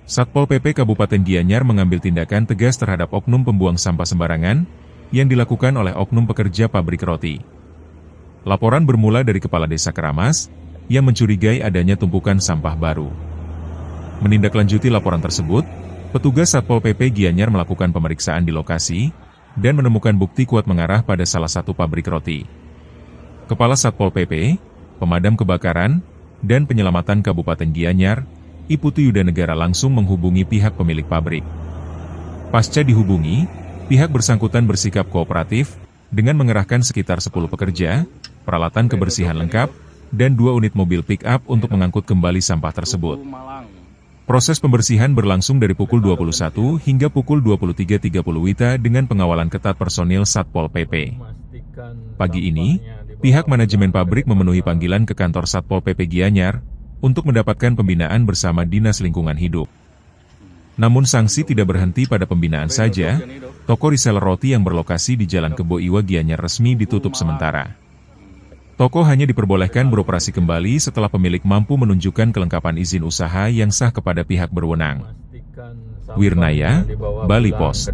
Satpol PP Kabupaten Gianyar mengambil tindakan tegas terhadap oknum pembuang sampah sembarangan yang dilakukan oleh oknum pekerja pabrik roti. Laporan bermula dari Kepala Desa Keramas yang mencurigai adanya tumpukan sampah baru. Menindaklanjuti laporan tersebut, petugas Satpol PP Gianyar melakukan pemeriksaan di lokasi dan menemukan bukti kuat mengarah pada salah satu pabrik roti. Kepala Satpol PP, Pemadam Kebakaran, dan Penyelamatan Kabupaten Gianyar, Iputu Yudanegara langsung menghubungi pihak pemilik pabrik. Pasca dihubungi, pihak bersangkutan bersikap kooperatif dengan mengerahkan sekitar 10 pekerja, peralatan kebersihan lengkap, dan 2 unit mobil pick-up untuk mengangkut kembali sampah tersebut. Proses pembersihan berlangsung dari pukul 21 hingga pukul 23.30 WITA dengan pengawalan ketat personil Satpol PP. Pagi ini, pihak manajemen pabrik memenuhi panggilan ke kantor Satpol PP Gianyar untuk mendapatkan pembinaan bersama Dinas Lingkungan Hidup. Namun sanksi tidak berhenti pada pembinaan saja, toko reseller roti yang berlokasi di Jalan Kebo Iwa Gianyar resmi ditutup sementara. Toko hanya diperbolehkan beroperasi kembali setelah pemilik mampu menunjukkan kelengkapan izin usaha yang sah kepada pihak berwenang. Wirnaya, Bali Pos.